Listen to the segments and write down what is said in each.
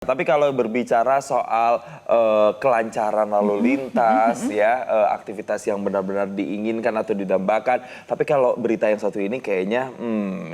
Tapi kalau berbicara soal kelancaran lalu lintas ya, aktivitas yang benar-benar diinginkan atau didambakan. Tapi kalau berita yang satu ini kayaknya,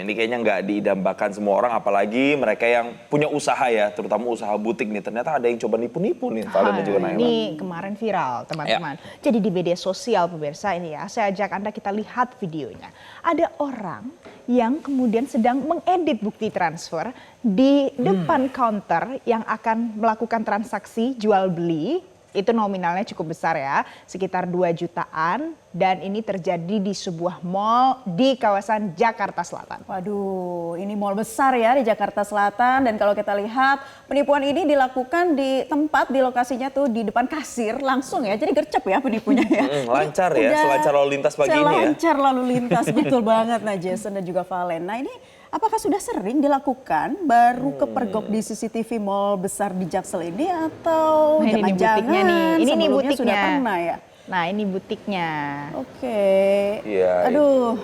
ini kayaknya nggak didambakan semua orang, apalagi mereka yang punya usaha ya, terutama usaha butik nih. Ternyata ada yang coba nipu-nipu nih, Valen dan juga Naila. Ini kemarin viral, teman-teman. Ya. Jadi di media sosial pemirsa ini ya, saya ajak Anda kita lihat videonya. Ada orang yang kemudian sedang mengedit bukti transfer di depan counter yang akan melakukan transaksi jual beli. Itu nominalnya cukup besar ya, sekitar 2 jutaan, dan ini terjadi di sebuah mall di kawasan Jakarta Selatan. Waduh, ini mall besar ya di Jakarta Selatan, dan kalau kita lihat penipuan ini dilakukan di tempat, di lokasinya tuh di depan kasir langsung ya, jadi gercep ya penipunya ya. Lancar ya, selancar lalu lintas pagi ini ya. Selancar lalu lintas, betul banget nah Jason dan juga Valen. Nah ini apakah sudah sering dilakukan, baru kepergok di CCTV mall besar di Jaksel ini, atau jangan-jangan ini nih butiknya sudah pernah ya? Nah ini butiknya. Oke. Iya. Aduh.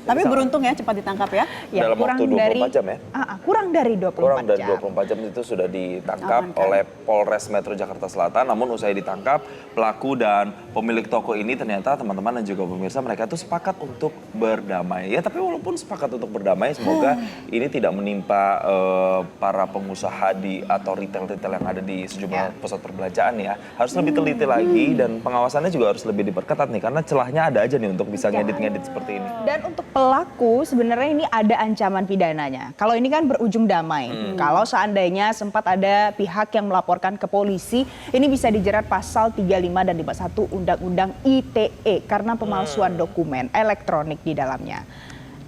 Tapi beruntung ya cepat ditangkap ya. Dalam waktu 24 jam ya? Kurang dari 24 jam. Kurang dari 24 jam itu sudah ditangkap oleh Polres Metro Jakarta Selatan. Namun usai ditangkap, pelaku dan pemilik toko ini ternyata teman-teman dan juga pemirsa mereka tuh sepakat untuk berdamai. Ya tapi walaupun sepakat untuk berdamai, semoga ini tidak menimpa para pengusaha atau retail-retail yang ada di sejumlah pusat perbelanjaan ya. Harus lebih teliti lagi dan pengawasannya juga harus lebih diperketat nih. Karena celahnya ada aja nih untuk bisa ngedit-ngedit seperti ini. Dan untuk pelaku sebenarnya ini ada ancaman pidananya. Kalau ini kan berujung damai. Kalau seandainya sempat ada pihak yang melaporkan ke polisi, ini bisa dijerat pasal 35 dan 51 Undang-Undang ITE karena pemalsuan dokumen elektronik di dalamnya.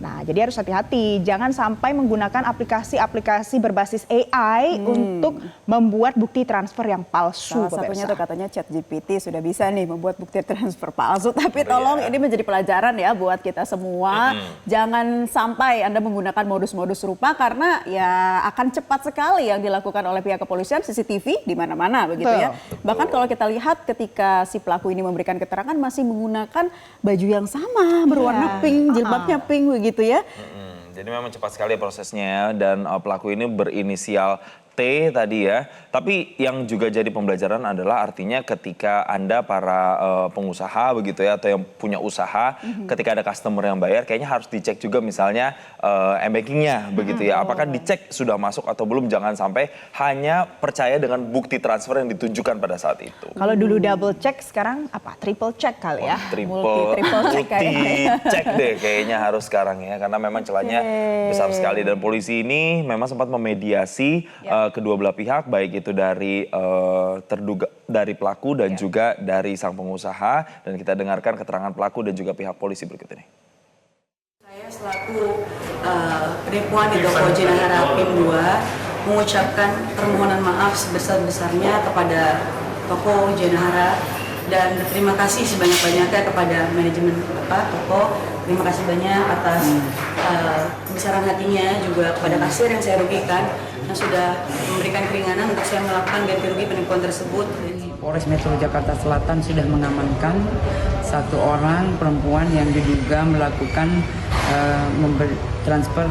Nah, jadi harus hati-hati, jangan sampai menggunakan aplikasi-aplikasi berbasis AI untuk membuat bukti transfer yang palsu. Salah satunya tuh katanya ChatGPT sudah bisa nih membuat bukti transfer palsu. Tapi tolong ini menjadi pelajaran ya buat kita semua. Jangan sampai Anda menggunakan modus-modus serupa karena ya akan cepat sekali yang dilakukan oleh pihak kepolisian, CCTV di mana-mana begitu ya. Bahkan kalau kita lihat ketika si pelaku ini memberikan keterangan masih menggunakan baju yang sama berwarna pink, jilbabnya pink begitu. Gitu ya. Jadi memang cepat sekali prosesnya dan pelaku ini berinisial T tadi ya. Tapi yang juga jadi pembelajaran adalah artinya ketika Anda para pengusaha begitu ya atau yang punya usaha, ketika ada customer yang bayar kayaknya harus dicek juga misalnya m-bankingnya begitu ya. Apakah dicek sudah masuk atau belum, jangan sampai hanya percaya dengan bukti transfer yang ditunjukkan pada saat itu. Kalau dulu double check, sekarang apa? Triple check kali ya? Triple check deh kayaknya harus sekarang ya. Karena memang celahnya besar sekali dan polisi ini memang sempat memediasi kedua belah pihak, baik itu dari terduga dari pelaku dan juga dari sang pengusaha, dan kita dengarkan keterangan pelaku dan juga pihak polisi berikut ini. Saya selaku penipuan di toko Jenahara PIM 2 mengucapkan permohonan maaf sebesar-besarnya kepada toko Jenahara dan berterima kasih sebanyak-banyaknya kepada manajemen toko. Terima kasih banyak atas kebesaran hatinya, juga kepada kasir yang saya rugikan yang sudah memberikan keringanan untuk saya melakukan ganti rugi penipuan tersebut. Polres Metro Jakarta Selatan sudah mengamankan satu orang perempuan yang diduga melakukan transfer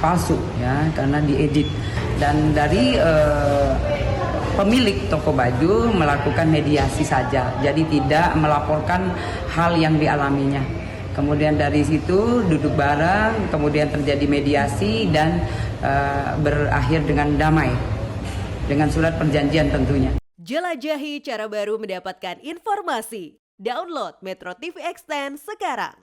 palsu ya, karena diedit, dan dari pemilik toko baju melakukan mediasi saja, jadi tidak melaporkan hal yang dialaminya. Kemudian dari situ duduk bareng, kemudian terjadi mediasi dan berakhir dengan damai, dengan surat perjanjian tentunya. Jelajahi cara baru mendapatkan informasi. Download Metro TV Extend sekarang.